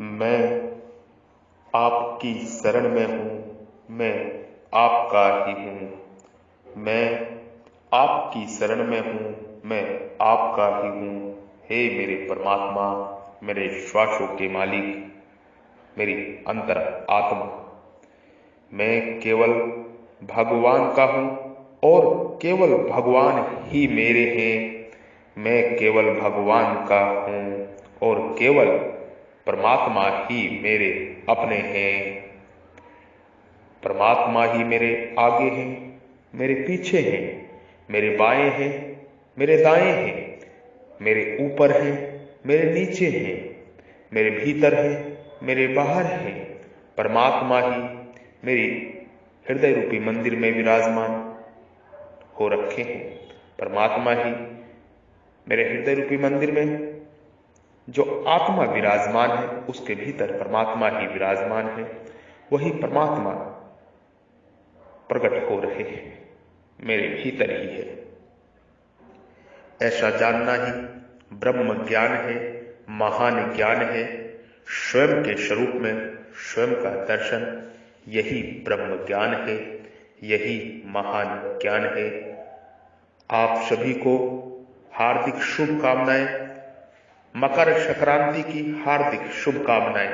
मैं आपकी शरण में हूँ, मैं आपका ही हूँ। मैं आपकी शरण में हूँ, मैं आपका ही हूँ। हे मेरे परमात्मा, मेरे श्वासों के मालिक, मेरी अंतर आत्मा, मैं केवल भगवान का हूँ और केवल भगवान ही मेरे हैं। मैं केवल भगवान का हूँ और केवल परमात्मा ही मेरे अपने हैं। परमात्मा ही मेरे आगे हैं, मेरे पीछे हैं, मेरे बाएं हैं, मेरे दाएं हैं, मेरे ऊपर हैं, मेरे नीचे हैं, मेरे भीतर हैं, मेरे बाहर हैं। परमात्मा ही मेरी हृदय रूपी मंदिर में विराजमान हो रखे हैं। परमात्मा ही मेरे हृदय रूपी मंदिर में जो आत्मा विराजमान है, उसके भीतर परमात्मा ही विराजमान है। वही परमात्मा प्रकट हो रहे हैं, मेरे भीतर ही है। ऐसा जानना ही ब्रह्म ज्ञान है, महान ज्ञान है। स्वयं के स्वरूप में स्वयं का दर्शन, यही ब्रह्म ज्ञान है, यही महान ज्ञान है। आप सभी को हार्दिक शुभकामनाएं, मकर संक्रांति की हार्दिक शुभकामनाएं।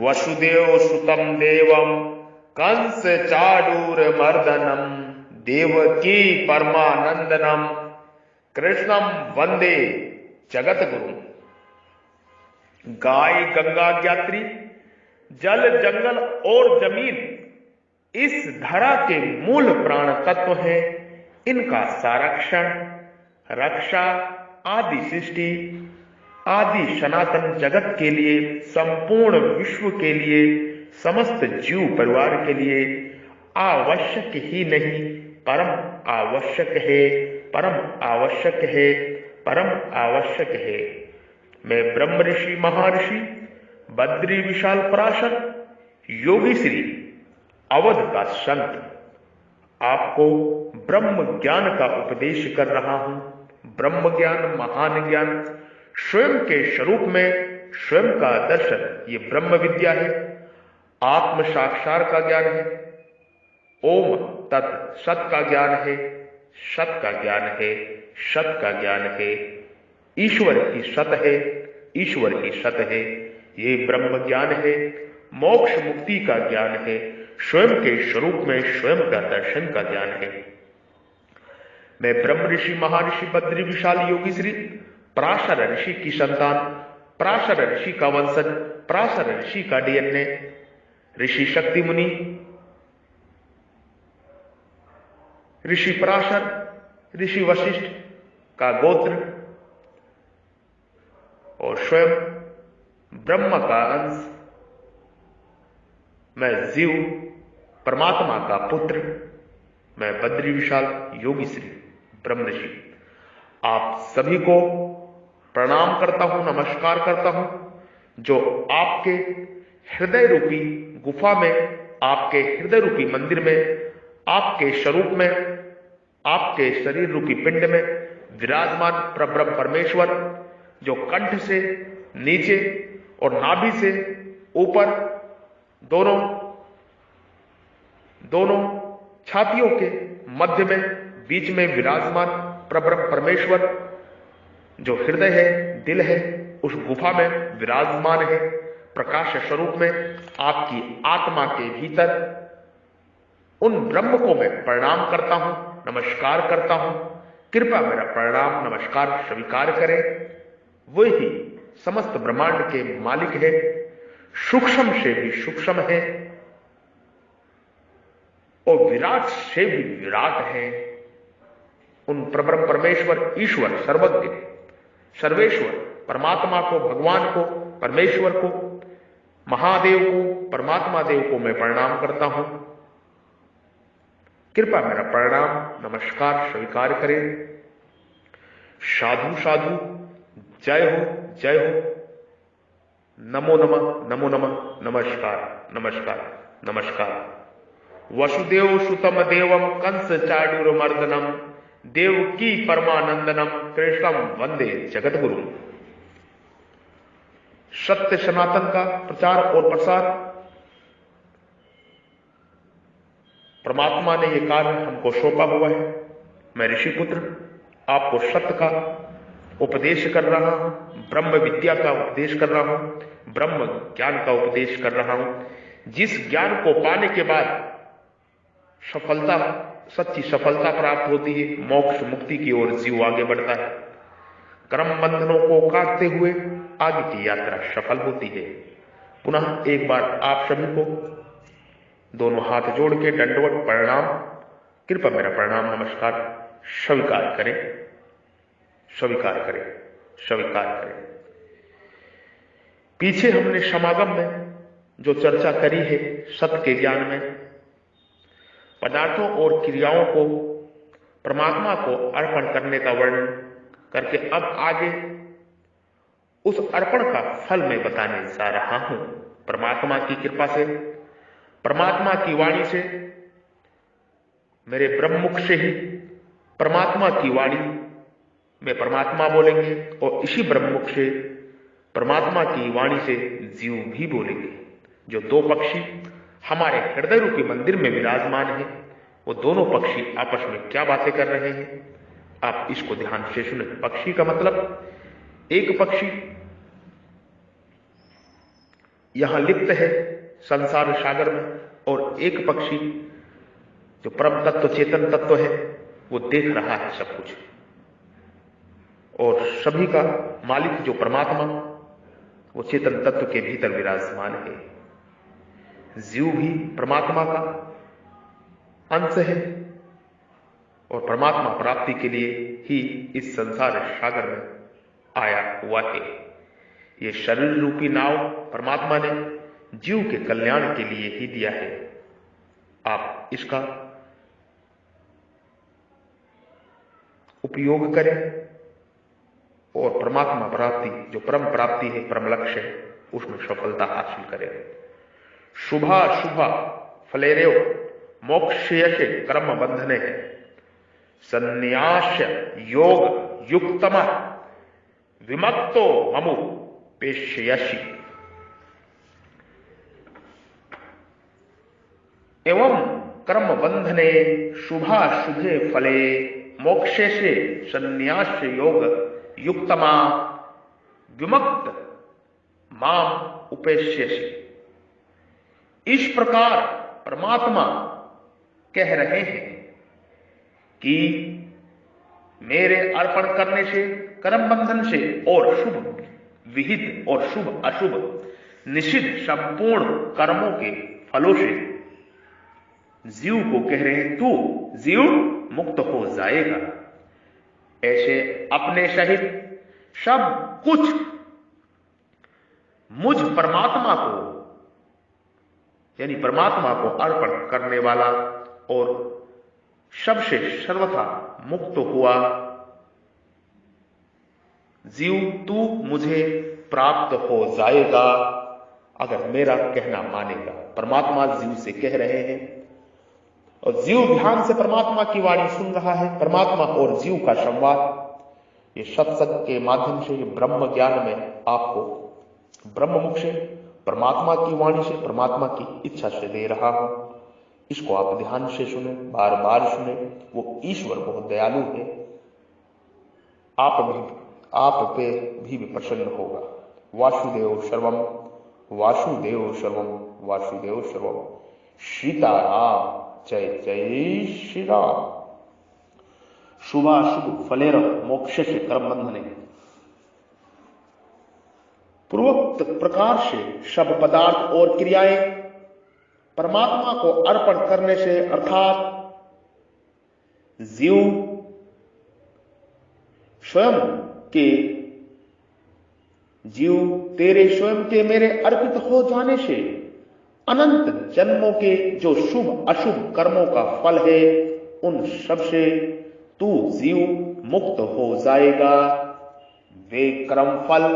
वसुदेव सुतम देवम कंस चाडूरमर्दनम देवकी परमानंदनम कृष्णम वंदे जगतगुरु। गाय गंगा ज्ञात्री, जल जंगल और जमीन इस धरा के मूल प्राण तत्व हैं। इनका संरक्षण, रक्षा आदि सृष्टि, आदि सनातन जगत के लिए, संपूर्ण विश्व के लिए, समस्त जीव परिवार के लिए आवश्यक ही नहीं, परम आवश्यक है, परम आवश्यक है, परम आवश्यक है। मैं ब्रह्म ऋषि महर्षि बद्री विशाल पराशर योगी श्री अवध का संत आपको ब्रह्म ज्ञान का उपदेश कर रहा हूं। ब्रह्म ज्ञान, महान ज्ञान, स्वयं के स्वरूप में स्वयं का दर्शन, ये ब्रह्म विद्या है। आत्म साक्षात्कार का ज्ञान है। ओम तत् सत का ज्ञान है, सत का ज्ञान है, सत का ज्ञान है। ईश्वर ही सत है, ईश्वर ही सत है। ये ब्रह्म ज्ञान है, मोक्ष मुक्ति का ज्ञान है, स्वयं के स्वरूप में स्वयं का दर्शन का ज्ञान है। मैं ब्रह्म ऋषि महर्षि बद्री विशाल योगी श्री पराशर ऋषि की संतान, पराशर ऋषि का वंशज, पराशर ऋषि का डीएनए, ऋषि शक्ति मुनि, ऋषि पराशर, ऋषि वशिष्ठ का गोत्र और स्वयं ब्रह्म का अंश। मैं जीव परमात्मा का पुत्र, मैं बद्री विशाल योगी श्री ब्रह्म ऋषि आप सभी को प्रणाम करता हूं, नमस्कार करता हूं। जो आपके हृदय रूपी गुफा में, आपके हृदय रूपी मंदिर में, आपके स्वरूप में, आपके शरीर रूपी पिंड में विराजमान परब्रह्म परमेश्वर, जो कंठ से नीचे और नाभि से ऊपर दोनों छातियों के मध्य में, बीच में विराजमान परब्रह्म परमेश्वर, जो हृदय है, दिल है, उस गुफा में विराजमान है। प्रकाश स्वरूप में आपकी आत्मा के भीतर उन ब्रह्म को मैं प्रणाम करता हूं, नमस्कार करता हूं। कृपया मेरा प्रणाम नमस्कार स्वीकार करें। वही समस्त ब्रह्मांड के मालिक है, सूक्ष्म से भी सूक्ष्म है और विराट से भी विराट है। उन परब्रह्म परमेश्वर, ईश्वर, सर्वज्ञ, सर्वेश्वर परमात्मा को, भगवान को, परमेश्वर को, महादेव को, परमात्मा देव को मैं प्रणाम करता हूं। कृपया मेरा प्रणाम नमस्कार स्वीकार करें। साधु साधु, जय हो, जय हो, नमो नमः, नमो नमः, नमस्कार, नमस्कार, नमस्कार। वसुदेव सुतम देवम कंस चाडूरमर्दनम देवकी परमानंदनम कृष्णम वंदे जगतगुरु। सत्य सनातन का प्रचार और प्रसार परमात्मा ने यह कार्य हमको सौंपा हुआ है। मैं ऋषिपुत्र आपको सत्य का उपदेश कर रहा हूं, ब्रह्म विद्या का उपदेश कर रहा हूं, ब्रह्म ज्ञान का उपदेश कर रहा हूं, जिस ज्ञान को पाने के बाद सफलता, सच्ची सफलता प्राप्त होती है, मोक्ष मुक्ति की ओर जीव आगे बढ़ता है, कर्म बंधनों को काटते हुए आगे की यात्रा सफल होती है। पुनः एक बार आप सभी को दोनों हाथ जोड़ के दंडवत प्रणाम, कृपया मेरा प्रणाम नमस्कार स्वीकार करें, स्वीकार करें, स्वीकार करें। पीछे हमने समागम में जो चर्चा करी है सत्य के ज्ञान में, पदार्थों और क्रियाओं को परमात्मा को अर्पण करने का वर्णन करके अब आगे उस अर्पण का फल मैं बताने जा रहा हूं। परमात्मा की कृपा से, परमात्मा की वाणी से, मेरे ब्रह्ममुख से ही परमात्मा की वाणी में परमात्मा बोलेंगे और इसी ब्रह्ममुख से परमात्मा की वाणी से जीव भी बोलेंगे। जो दो पक्षी हमारे हृदय रूपी मंदिर में विराजमान है, वो दोनों पक्षी आपस में क्या बातें कर रहे हैं, आप इसको ध्यान से सुने। पक्षी का मतलब एक पक्षी यहां लिप्त है संसार सागर में, और एक पक्षी जो परम तत्व चेतन तत्व है वो देख रहा है सब कुछ, और सभी का मालिक जो परमात्मा वो चेतन तत्व के भीतर विराजमान है। जीव भी परमात्मा का अंश है और परमात्मा प्राप्ति के लिए ही इस संसार सागर में आया हुआ है। ये शरीर रूपी नाव परमात्मा ने जीव के कल्याण के लिए ही दिया है। आप इसका उपयोग करें और परमात्मा प्राप्ति जो परम प्राप्ति है, परम लक्ष्य है, उसमें सफलता हासिल करें। शुभा शुभा फलेरेव मोक्षयसे कर्म बंधने संन्यास योग युक्तम विमक्तो ममु पेश्यसि। एवं कर्म बंधने शुभा शुभे फले मोक्षे से संन्यास योग युक्तमा विमक्त माम उपेश्यसि। इस प्रकार परमात्मा कह रहे हैं कि मेरे अर्पण करने से, कर्म बंधन से और शुभ विहित और शुभ अशुभ निषिद्ध संपूर्ण कर्मों के फलों से जीव को कह रहे हैं तू जीव मुक्त हो जाएगा। ऐसे अपने सहित सब कुछ मुझ परमात्मा को, यानी परमात्मा को अर्पण करने वाला और सबसे सर्वथा मुक्त हुआ जीव तू मुझे प्राप्त हो जाएगा अगर मेरा कहना मानेगा। परमात्मा जीव से कह रहे हैं और जीव ध्यान से परमात्मा की वाणी सुन रहा है। परमात्मा और जीव का संवाद ये सत्संग के माध्यम से, ये ब्रह्म ज्ञान में आपको ब्रह्ममुख से, परमात्मा की वाणी से, परमात्मा की इच्छा से दे रहा हूं। इसको आप ध्यान से सुने, बार बार सुने। वो ईश्वर बहुत दयालु है, आप पे भी प्रसन्न होगा। वासुदेव सर्वम वासुदेव सर्वम वासुदेव सर्वम। सीताराम जय जय श्री राम। शुभाशुभ फलेर मोक्ष से कर्म बंधने। पूर्वोक्त प्रकार से सब पदार्थ और क्रियाएं परमात्मा को अर्पण करने से, अर्थात जीव स्वयं के, जीव तेरे स्वयं के मेरे अर्पित हो जाने से अनंत जन्मों के जो शुभ अशुभ कर्मों का फल है उन सब से तू जीव मुक्त हो जाएगा। वे कर्म फल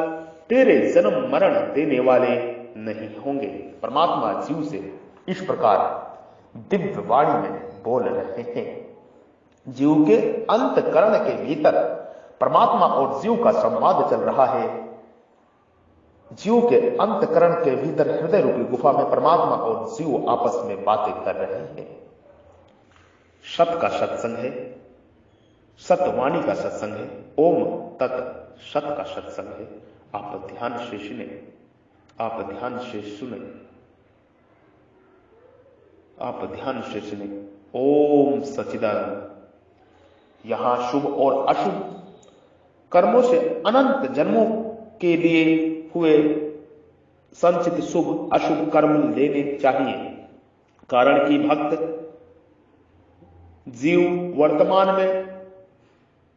तेरे जन्म मरण देने वाले नहीं होंगे। परमात्मा जीव से इस प्रकार दिव्य वाणी में बोल रहे हैं। जीव के अंतकरण के भीतर परमात्मा और जीव का संवाद चल रहा है। जीव के अंतकरण के भीतर हृदय रूपी गुफा में परमात्मा और जीव आपस में बातें कर रहे हैं। सत का सत्संग है, सतवाणी का सत्संग है, ओम तत् सत का सत्संग है। आप ध्यान से सुने, आप ध्यान से सुने, आप ध्यान से सुने। ओम सच्चिदानंद। यहां शुभ और अशुभ कर्मों से अनंत जन्मों के लिए हुए संचित शुभ अशुभ कर्म लेने चाहिए, कारण कि भक्त जीव वर्तमान में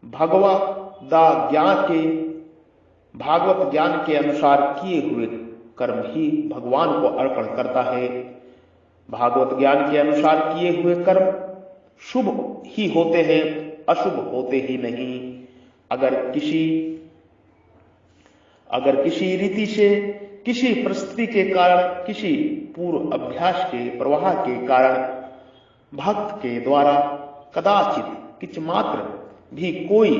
भागवत ज्ञान के अनुसार किए हुए कर्म ही भगवान को अर्पण करता है। भागवत ज्ञान के अनुसार किए हुए कर्म शुभ ही होते हैं, अशुभ होते ही नहीं। अगर किसी रीति से, किसी परिस्थिति के कारण, किसी पूर्व अभ्यास के प्रवाह के कारण भक्त के द्वारा कदाचित किंच मात्र भी कोई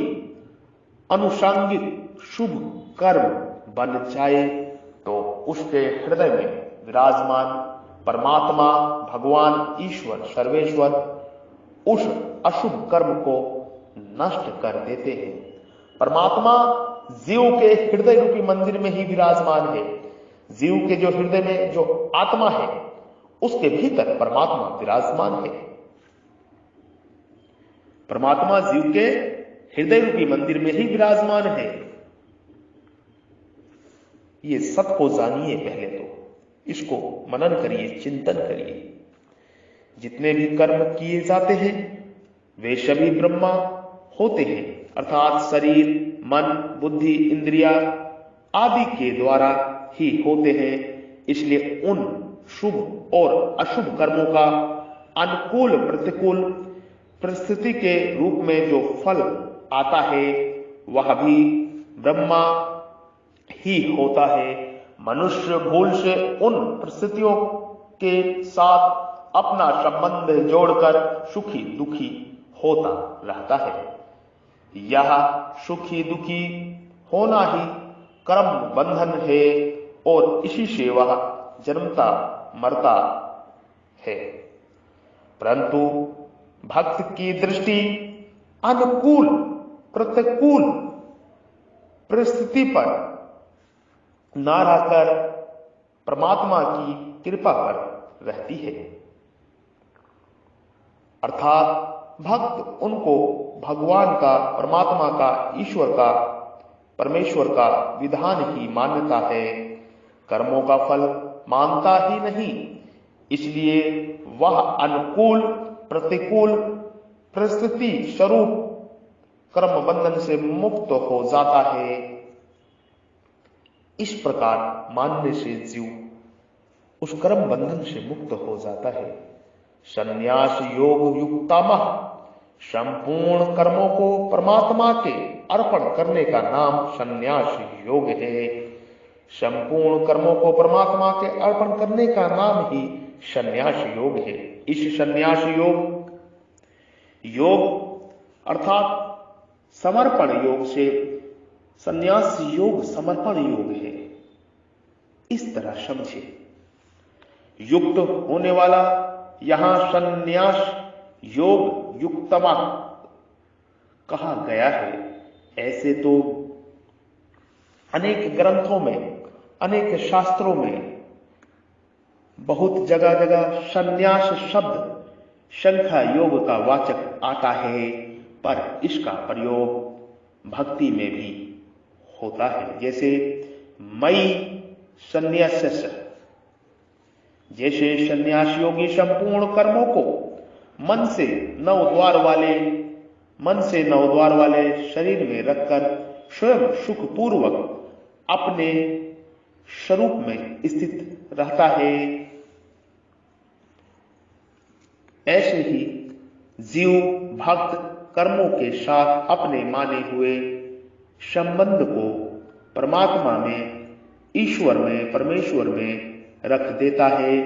अनुषांगिक शुभ कर्म बन जाए, तो उसके हृदय में विराजमान परमात्मा, भगवान, ईश्वर, सर्वेश्वर उस अशुभ कर्म को नष्ट कर देते हैं। परमात्मा जीव के हृदय रूपी मंदिर में ही विराजमान है। जीव के जो हृदय में जो आत्मा है, उसके भीतर परमात्मा विराजमान है। परमात्मा जीव के हृदय रूपी मंदिर में ही विराजमान है। ये सत को जानिए, पहले तो इसको मनन करिए, चिंतन करिए। जितने भी कर्म किए जाते हैं वे सभी ब्रह्मा होते हैं, अर्थात शरीर, मन, बुद्धि, इंद्रिया आदि के द्वारा ही होते हैं। इसलिए उन शुभ और अशुभ कर्मों का अनुकूल प्रतिकूल परिस्थिति के रूप में जो फल आता है वह भी ब्रह्मा ही होता है। मनुष्य भूल से उन परिस्थितियों के साथ अपना संबंध जोड़कर सुखी दुखी होता रहता है। यह सुखी दुखी होना ही कर्म बंधन है और इसी से वह जन्मता मरता है। परंतु भक्त की दृष्टि अनुकूल प्रतिकूल परिस्थिति पर ना रहकर परमात्मा की कृपा पर रहती है। अर्थात भक्त उनको भगवान का, परमात्मा का, ईश्वर का, परमेश्वर का विधान ही मानता है, कर्मों का फल मानता ही नहीं। इसलिए वह अनुकूल प्रतिकूल परिस्थिति स्वरूप कर्म बंधन से मुक्त हो जाता है। इस प्रकार मानने से जीव उस कर्म बंधन से मुक्त हो जाता है। संन्यास योग युक्तामः, संपूर्ण कर्मों को परमात्मा के अर्पण करने का नाम संन्यास योग है। संपूर्ण कर्मों को परमात्मा के अर्पण करने का नाम ही संन्यास योग है। इस संन्यास योग अर्थात समर्पण योग से संन्यास योग समर्पण योग है, इस तरह समझे। युक्त होने वाला यहां संन्यास योग युक्तमा कहा गया है। ऐसे तो अनेक ग्रंथों में, अनेक शास्त्रों में बहुत जगह जगह संन्यास शब्द संख्या योग का वाचक आता है, पर इसका प्रयोग भक्ति में भी होता है। जैसे मई संन्यास, जैसे संन्यास योगी संपूर्ण कर्मों को मन से नौ द्वार वाले शरीर में रखकर स्वयं सुखपूर्वक अपने स्वरूप में स्थित रहता है। ऐसे ही जीव भक्त कर्मों के साथ अपने माने हुए संबंध को परमात्मा में, ईश्वर में, परमेश्वर में रख देता है।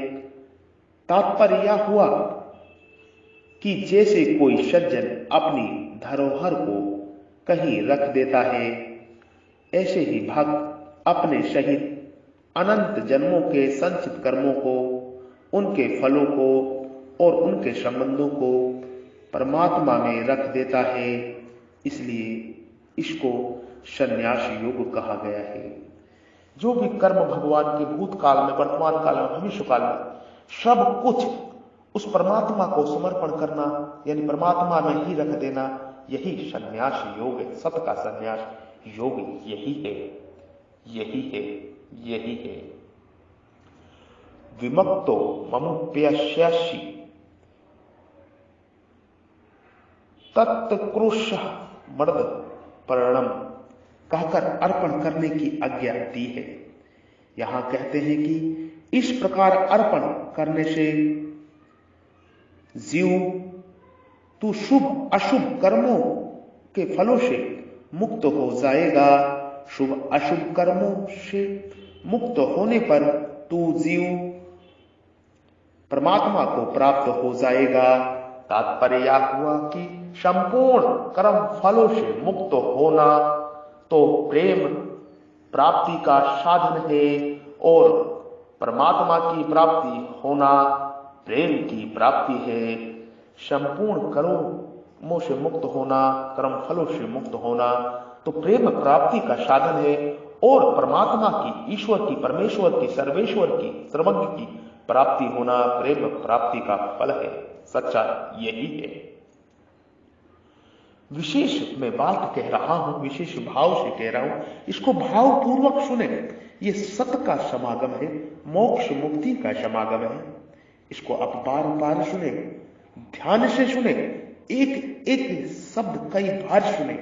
तात्पर्य यह हुआ कि जैसे कोई सज्जन अपनी धरोहर को कहीं रख देता है, ऐसे ही भक्त अपने शहीद अनंत जन्मों के संचित कर्मों को, उनके फलों को और उनके संबंधों को परमात्मा में रख देता है। इसलिए इसको संन्यास योग कहा गया है। जो भी कर्म भगवान के भूतकाल में, वर्तमान काल में, भविष्य काल में सब कुछ उस परमात्मा को समर्पण करना, यानी परमात्मा में ही रख देना, यही संन्यास योग है। सत का संन्यास योग यही है, यही है, यही है। विमुक्तो ममुप्यस्यासि तत्कृश मर्द पर्णम कहकर अर्पण करने की आज्ञा दी है। यहां कहते हैं कि इस प्रकार अर्पण करने से जीव तू शुभ अशुभ कर्मों के फलों से मुक्त हो जाएगा। शुभ अशुभ कर्मों से मुक्त होने पर तू जीव परमात्मा को प्राप्त हो जाएगा। तात्पर्य यह हुआ कि संपूर्ण कर्म फलों से मुक्त होना तो प्रेम प्राप्ति का साधन है और परमात्मा की प्राप्ति होना प्रेम की प्राप्ति है। संपूर्ण कर्मों से मुक्त होना, कर्म फलों से मुक्त होना तो प्रेम प्राप्ति का साधन है और परमात्मा की, ईश्वर की, परमेश्वर की, सर्वेश्वर की, सर्वज्ञ की प्राप्ति होना प्रेम प्राप्ति का फल है। सच्चा यही है। विशेष मैं बात कह रहा हूं, विशेष भाव से कह रहा हूं, इसको भाव पूर्वक सुने। ये सत का समागम है, मोक्ष मुक्ति का समागम है। इसको आप बार बार सुने, ध्यान से सुने, एक एक शब्द कई बार सुने,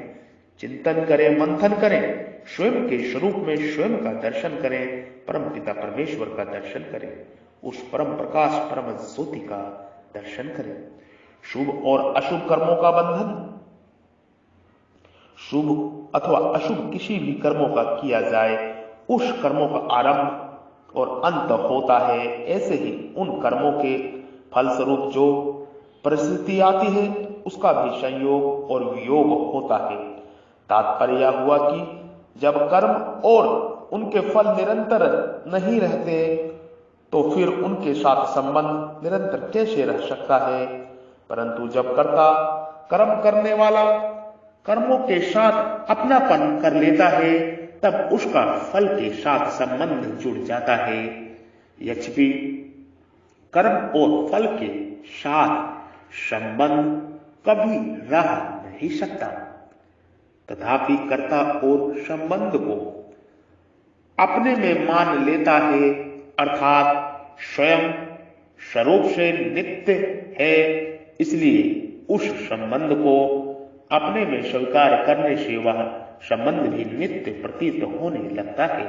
चिंतन करें, मंथन करें, स्वयं के स्वरूप में स्वयं का दर्शन करें, परम पिता परमेश्वर का दर्शन करें, उस परम प्रकाश परम ज्योति का दर्शन करें। शुभ और अशुभ कर्मों का बंधन, शुभ अथवा अशुभ किसी भी कर्मों का किया जाए, उस कर्मों का आरंभ और अंत होता है। ऐसे ही उन कर्मों के फलस्वरूप जो परिस्थिति आती है, उसका भी संयोग और वियोग होता है। तात्पर्य हुआ कि जब कर्म और उनके फल निरंतर नहीं रहते तो फिर उनके साथ संबंध निरंतर कैसे रह सकता है। परंतु जब कर्ता कर्म करने वाला कर्मों के साथ अपनापन कर लेता है, तब उसका फल के साथ संबंध जुड़ जाता है। यद्यपि कर्म और फल के साथ संबंध कभी रह नहीं सकता, तथापि कर्ता और संबंध को अपने में मान लेता है, अर्थात स्वयं स्वरूप से नित्य है। इसलिए उस संबंध को अपने में स्वीकार करने से वह संबंध भी नित्य प्रतीत होने लगता है।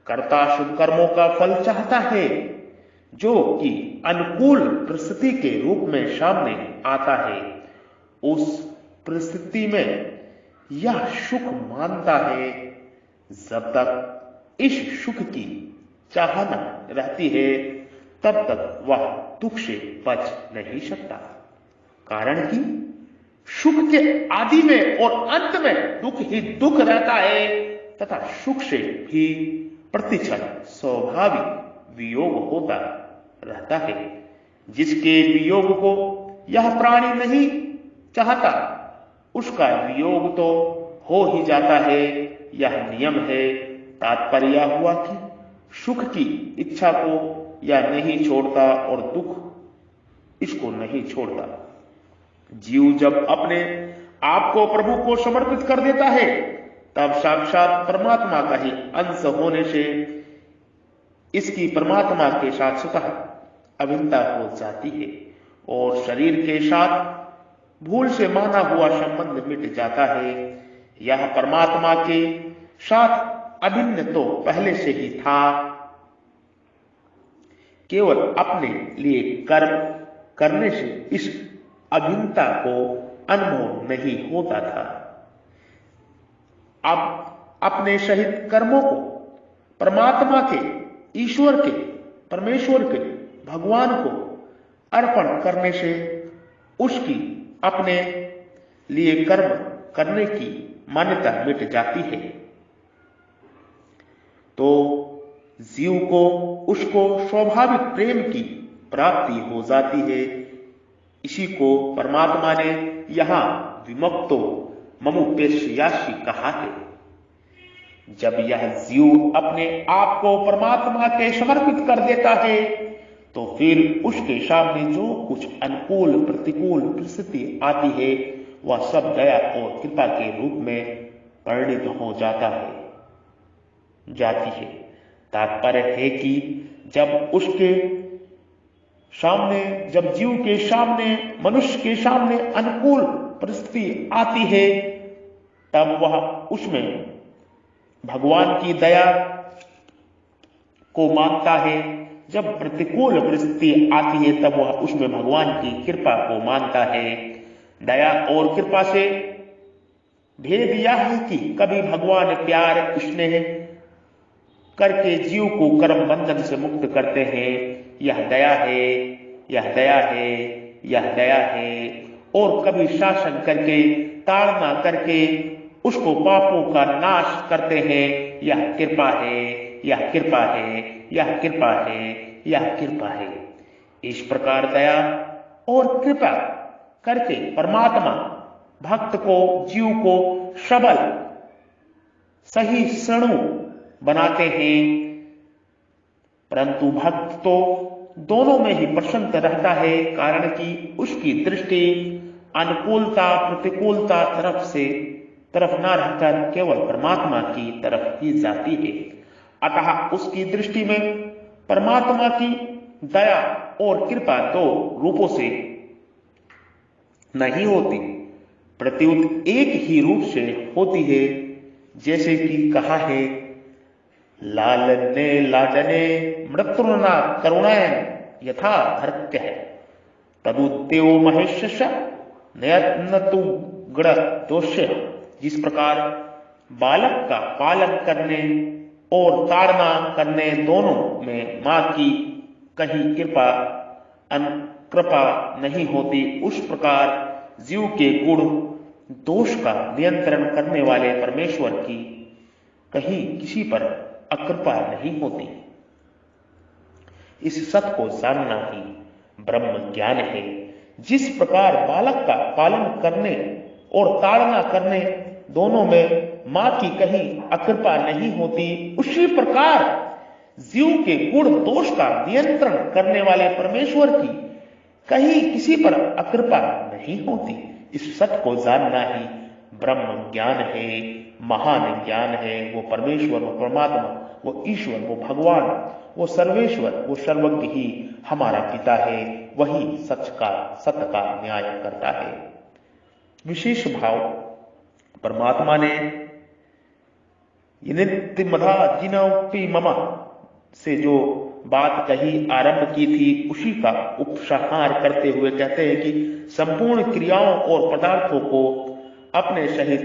कर्ता शुभ कर्मों का फल चाहता है, जो कि अनुकूल परिस्थिति के रूप में सामने आता है। उस परिस्थिति में यह सुख मानता है। जब तक इस सुख की चाहना रहती है, तब तक वह दुख से बच नहीं सकता। कारण कि सुख के आदि में और अंत में दुख ही दुख रहता है, तथा सुख से भी प्रतिक्षण स्वाभाविक वियोग होता रहता है। जिसके वियोग को यह प्राणी नहीं चाहता, उसका वियोग तो हो ही जाता है, यह नियम है। तात्पर्य हुआ कि सुख की इच्छा को यह नहीं छोड़ता और दुख इसको नहीं छोड़ता। जीव जब अपने आप को प्रभु को समर्पित कर देता है, तब साक्षात परमात्मा का ही अंश होने से इसकी परमात्मा के साथ स्वतः अभिन्नता हो जाती है और शरीर के साथ भूल से माना हुआ संबंध मिट जाता है। यह परमात्मा के साथ अभिन्न तो पहले से ही था, केवल अपने लिए कर्म करने से इस अभिन्नता को अनुभव नहीं होता था। अब अपने सहित कर्मों को परमात्मा के, ईश्वर के, परमेश्वर के, भगवान को अर्पण करने से उसकी अपने लिए कर्म करने की मान्यता मिट जाती है। तो जीव को उसको स्वाभाविक प्रेम की प्राप्ति हो जाती है। इसी को परमात्मा ने यहां विमुक्तो ममुपेक्ष्यासि कहा है। जब यह जीव अपने आप को परमात्मा के समर्पित कर देता है तो फिर उसके सामने जो कुछ अनुकूल प्रतिकूल परिस्थिति आती है वह सब दया और कृपा के रूप में परिणित हो जाती है। तात्पर्य है कि जब उसके सामने, जब जीव के सामने, मनुष्य के सामने अनुकूल परिस्थिति आती है तब वह उसमें भगवान की दया को मानता है। जब प्रतिकूल परिस्थिति आती है तब वह उसमें भगवान की कृपा को मानता है। दया और कृपा से भेद यह है कि कभी भगवान प्यार स्नेह करके जीव को कर्म बंधन से मुक्त करते हैं, यह दया है, यह दया है, यह दया है। और कभी शासन करके, ताड़ना करके उसको पापों का नाश करते हैं, यह कृपा है, यह कृपा है, यह कृपा है, यह कृपा है। इस प्रकार दया और कृपा करके परमात्मा भक्त को, जीव को सबल सही सणु बनाते हैं। परंतु भक्त तो दोनों में ही प्रसन्न रहता है, कारण कि उसकी दृष्टि अनुकूलता प्रतिकूलता तरफ न रहकर केवल परमात्मा की तरफ ही जाती है। अतः उसकी दृष्टि में परमात्मा की दया और कृपा दो रूपों से नहीं होती, प्रत्युत एक ही रूप से होती है। जैसे कि कहा है, लालने लाडने मृत्युर्ना करुणाएं यथा धर्त्य है तदुद्देव महेश नयत्नतु गण दोष्य। जिस प्रकार बालक का पालन करने और ताड़ना करने दोनों में मां की कहीं कृपा नहीं होती, उस प्रकार जीव के गुण दोष का नियंत्रण करने वाले परमेश्वर की कहीं किसी पर अकृपा नहीं होती। इस सत्य को जानना ही ब्रह्म ज्ञान है। जिस प्रकार बालक का पालन करने और ताड़ना करने दोनों में मां की कहीं अकृपा नहीं होती, उसी प्रकार जीव के गुण दोष का नियंत्रण करने वाले परमेश्वर की कहीं किसी पर अकृपा नहीं होती। इस सत्य को जानना ही ब्रह्म ज्ञान है, महान ज्ञान है। वो परमेश्वर, वो परमात्मा, वो ईश्वर, वो भगवान, वो सर्वेश्वर, वो सर्वज्ञ ही हमारा पिता है। वही सत्य का न्याय करता है। विशेष भाव परमात्मा ने नित्यमधा जिनपि मम से जो बात कही आरंभ की थी, उसी का उपसंहार करते हुए कहते हैं कि संपूर्ण क्रियाओं और पदार्थों को अपने सहित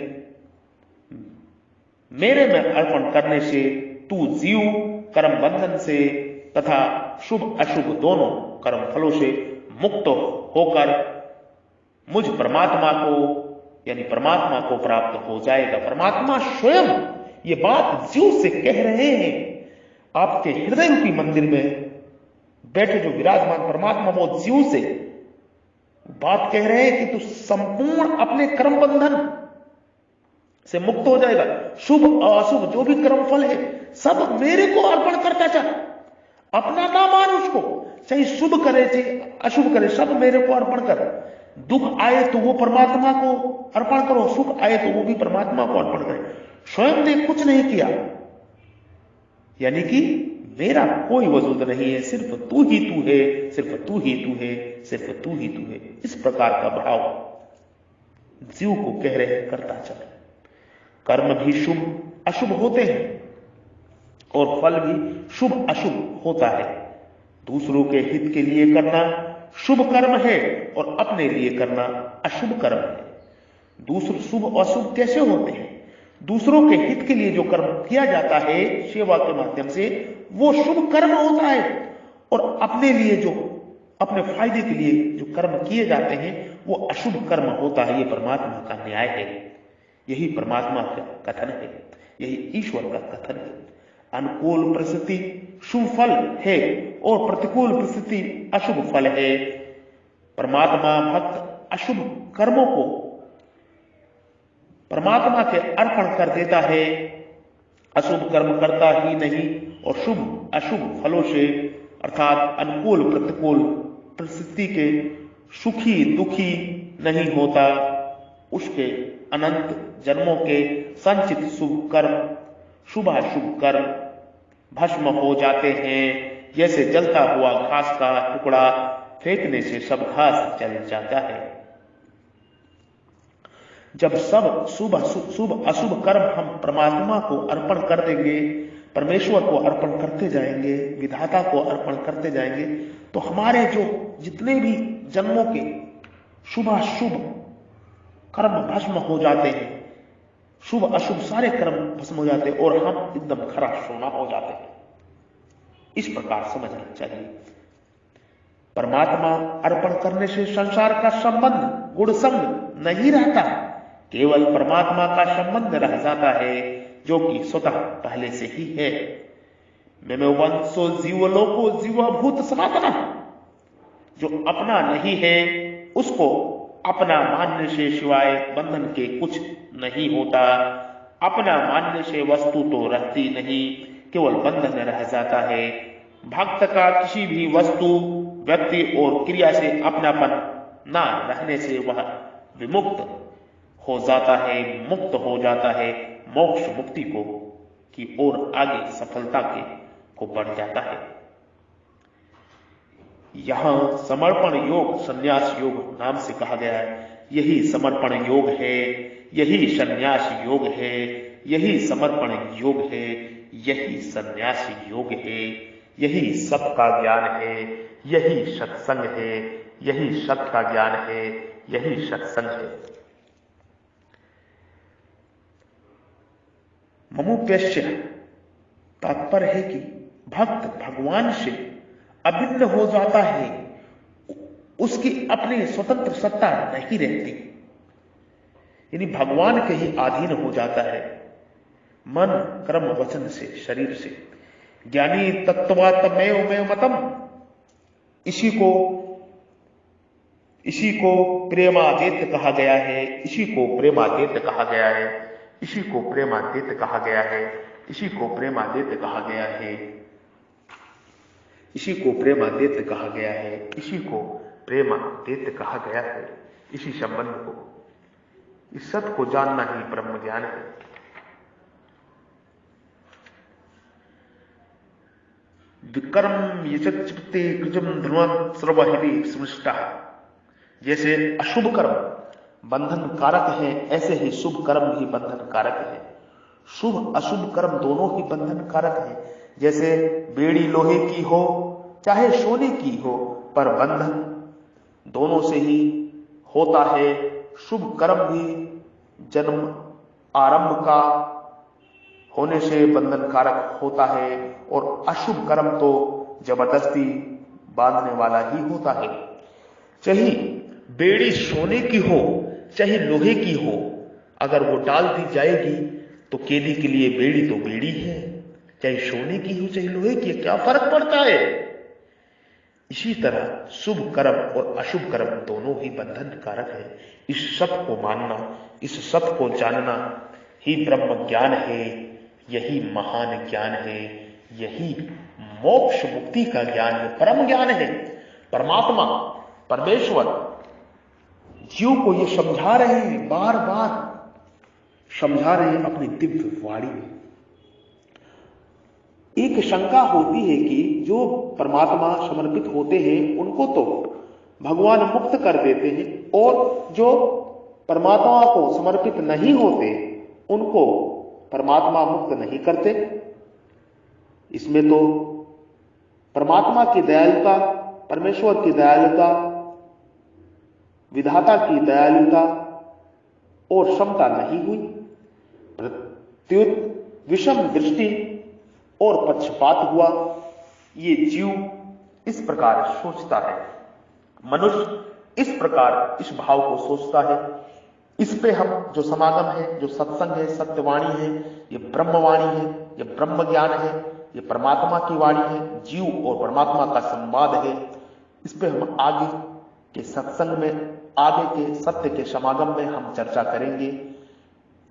मेरे में अर्पण करने से तू जीव कर्म बंधन से तथा शुभ अशुभ दोनों कर्म फलों से मुक्त होकर मुझ परमात्मा को, यानी परमात्मा को प्राप्त हो जाएगा। परमात्मा स्वयं ये बात जीव से कह रहे हैं। आपके हृदय रूपी मंदिर में बैठे जो विराजमान परमात्मा वो जीव से बात कह रहे हैं कि तू संपूर्ण अपने कर्म बंधन से मुक्त हो जाएगा। शुभ अशुभ जो भी कर्म फल है सब मेरे को अर्पण करता जा, अपना ना मान उसको, चाहे शुभ करे चाहे अशुभ करे, सब मेरे को अर्पण कर। दुख आए तो वो परमात्मा को अर्पण करो, सुख आए तो वो भी परमात्मा को अर्पण करे। स्वयं ने कुछ नहीं किया, यानी कि मेरा कोई वजूद नहीं है, सिर्फ तू ही तू है, सिर्फ तू ही तू है, सिर्फ तू ही तू है। इस प्रकार का भाव जीव को कह रहे करता चले। कर्म भी शुभ अशुभ होते हैं और फल भी शुभ अशुभ होता है। दूसरों के हित के लिए करना शुभ कर्म है और अपने लिए करना अशुभ कर्म है। दूसरे शुभ अशुभ कैसे होते हैं? दूसरों के हित के लिए जो कर्म किया जाता है सेवा के माध्यम से, वो शुभ कर्म होता है, और अपने लिए जो अपने फायदे के लिए जो कर्म किए जाते हैं वो अशुभ कर्म होता है। ये परमात्मा का न्याय है, यही परमात्मा का कथन है, यही ईश्वर का कथन है। अनुकूल परिस्थिति शुभ फल है और प्रतिकूल परिस्थिति अशुभ फल है। परमात्मा भक्त अशुभ कर्मों को परमात्मा के अर्पण कर देता है, अशुभ कर्म करता ही नहीं और शुभ अशुभ फलों से अर्थात अनुकूल प्रतिकूल परिस्थिति के सुखी दुखी नहीं होता। उसके अनंत जन्मों के संचित शुभ कर्म शुभाशुभ कर्म भस्म हो जाते हैं। जैसे जलता हुआ घास का टुकड़ा फेंकने से सब घास जल जाता है। जब सब शुभ अशुभ कर्म हम परमात्मा को अर्पण कर देंगे, परमेश्वर को अर्पण करते जाएंगे, विधाता को अर्पण करते जाएंगे, तो हमारे जो जितने भी जन्मों के शुभाशुभ कर्म भस्म हो जाते हैं, शुभ अशुभ सारे कर्म भस्म हो जाते हैं और हम एकदम खरा सोना हो जाते हैं। इस प्रकार समझना चाहिए। परमात्मा अर्पण करने से संसार का संबंध गुण संग नहीं रहता, केवल परमात्मा का संबंध रह जाता है जो कि स्वतः पहले से ही है। मेमे वंशो जीवलोको जीवभूत सनातन, जो अपना नहीं है उसको अपना मानने से सिवाय बंधन के कुछ नहीं होता। अपना मानने से वस्तु तो रहती नहीं, केवल बंधन रह जाता है। भक्त का किसी भी वस्तु व्यक्ति और क्रिया से अपनापन ना रहने से वह विमुक्त हो जाता है, मुक्त हो जाता है, मोक्ष मुक्ति को की ओर आगे सफलता के को बढ़ जाता है। यहां समर्पण योग संन्यास योग नाम से कहा गया है। यही समर्पण योग है, यही संन्यास योग है, यही समर्पण योग है, यही संन्यास योग है, यही सत का ज्ञान है, यही सत्संग है, यही सत का ज्ञान है, यही सत्संग है। ममुप्यस्य तात्पर्य है कि भक्त भगवान से अभिन्न हो जाता है, उसकी अपनी स्वतंत्र सत्ता नहीं रहती, यानी भगवान के ही अधीन हो जाता है मन कर्म वचन से शरीर से। ज्ञानी तत्वात्मैव मतम, इसी को प्रेमादित्य कहा गया है, इसी को प्रेमादित्य कहा गया है, इसी को प्रेमादित्य कहा गया है, इसी को प्रेमादित्य कहा गया है, इसी को प्रेमादित्य कहा गया है, इसी को प्रेमादित्य कहा गया है। इसी संबंध को, इस सत्य को जानना ही ब्रह्म ज्ञान है। विक्रम यचित्ते कृजम ध्रुवं सर्वहिति स्मृष्टा, जैसे अशुभ कर्म बंधन कारक है, ऐसे ही शुभ कर्म भी बंधन कारक है। शुभ अशुभ कर्म दोनों ही बंधन कारक है। जैसे बेड़ी लोहे की हो चाहे सोने की हो, पर बंधन दोनों से ही होता है। शुभ कर्म भी जन्म आरंभ का होने से बंधन कारक होता है और अशुभ कर्म तो जबरदस्ती बांधने वाला ही होता है। चाहे बेड़ी सोने की हो चाहे लोहे की हो, अगर वो डाल दी जाएगी तो केली के लिए बेड़ी तो बेड़ी है, चाहे सोने की हो चाहे लोहे की, क्या फर्क पड़ता है। इसी तरह शुभ कर्म और अशुभ कर्म दोनों ही बंधन कारक है। इस सत्य को मानना, इस सत्य को जानना ही ब्रह्म ज्ञान है, यही महान ज्ञान है, यही मोक्ष मुक्ति का ज्ञान है, परम ज्ञान है। परमात्मा परमेश्वर जीव को ये समझा रहे हैं, बार बार समझा रहे हैं अपनी दिव्य वाणी में। एक शंका होती है कि जो परमात्मा समर्पित होते हैं उनको तो भगवान मुक्त कर देते हैं और जो परमात्मा को समर्पित नहीं होते उनको परमात्मा मुक्त नहीं करते। इसमें तो परमात्मा की दयालुता, परमेश्वर की दयालुता, विधाता की दयालुता और समता नहीं हुई, प्रत्युत विषम दृष्टि और पक्षपात हुआ। ये जीव इस प्रकार सोचता है। मनुष्य इस प्रकार इस भाव को सोचता है। इस पे हम जो समागम है, जो सत्संग है, सत्यवाणी है, ये ब्रह्मवाणी है, ये ब्रह्म ज्ञान है, ये परमात्मा की वाणी है, जीव और परमात्मा का संवाद है। इस पे हम आगे के सत्संग में, आगे के सत्य के समागम में हम चर्चा करेंगे।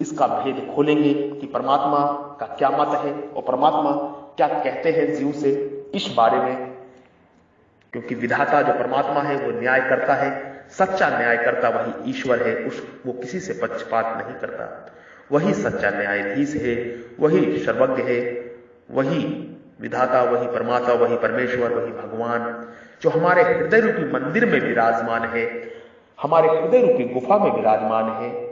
इसका भेद खोलेंगे कि परमात्मा का क्या मत है और परमात्मा क्या कहते हैं जीव से इस बारे में। क्योंकि विधाता जो परमात्मा है वो न्याय करता है, सच्चा न्याय करता वही ईश्वर है। वो किसी से पक्षपात नहीं करता। वही सच्चा न्यायाधीश है, वही सर्वज्ञ है, वही विधाता, वही परमात्मा, वही परमेश्वर, वही भगवान जो हमारे हृदय रूपी मंदिर में विराजमान है, हमारे हृदय रूपी गुफा में विराजमान है,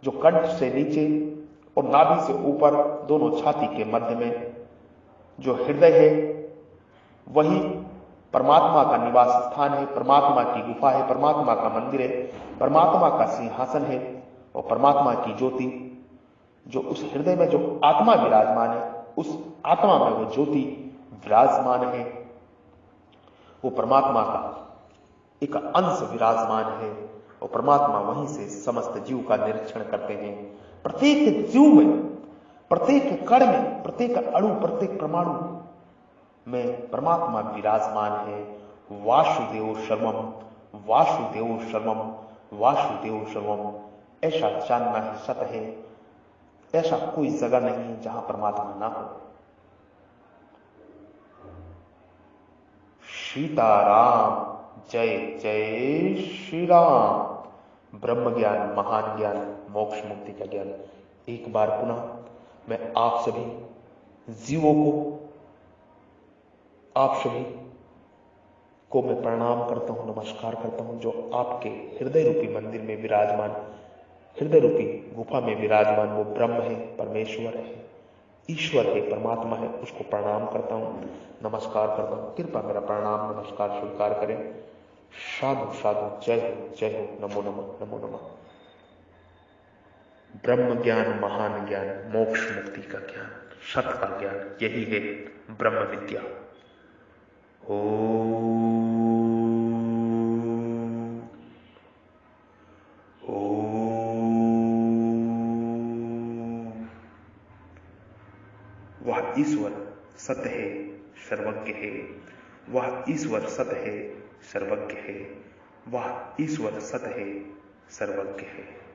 जो कंठ से नीचे और नाभि से ऊपर दोनों छाती के मध्य में जो हृदय है, वही परमात्मा का निवास स्थान है, परमात्मा की गुफा है, परमात्मा का मंदिर है, परमात्मा का सिंहासन है और परमात्मा की ज्योति जो उस हृदय में जो आत्मा विराजमान है, उस आत्मा में वो ज्योति विराजमान है, वो परमात्मा का एक अंश विराजमान है और परमात्मा वहीं से समस्त जीव का निरीक्षण करते हैं। प्रत्येक जीव में, प्रत्येक कण में, प्रत्येक अणु, प्रत्येक परमाणु में परमात्मा विराजमान है। वासुदेव सर्वम, वासुदेव सर्वम, वासुदेव सर्वम, ऐसा जानना ही सत्य है। ऐसा कोई जगह नहीं है जहां परमात्मा ना हो। सीताराम, जय जय श्री राम। ब्रह्म ज्ञान, महान ज्ञान, मोक्ष मुक्ति का ज्ञान। एक बार पुनः मैं आप सभी जीवों को, आप सभी को मैं प्रणाम करता हूं, नमस्कार करता हूं, जो आपके हृदय रूपी मंदिर में विराजमान, हृदय रूपी गुफा में विराजमान वो ब्रह्म है, परमेश्वर है, ईश्वर है, परमात्मा है, उसको प्रणाम करता हूं, नमस्कार करता हूं। कृपया मेरा प्रणाम नमस्कार स्वीकार करें। साधु साधु, जय हो, जय हो, नमो नमः, नमो नमः। ब्रह्म ज्ञान, महान ज्ञान, मोक्ष मुक्ति का ज्ञान, सत्य का ज्ञान, यही है ब्रह्म विद्या। वह ईश्वर सत्य है, सर्वज्ञ है। वह ईश्वर सत्य है, सर्वज्ञ है। वह ईश्वर सत्य है, सर्वज्ञ है।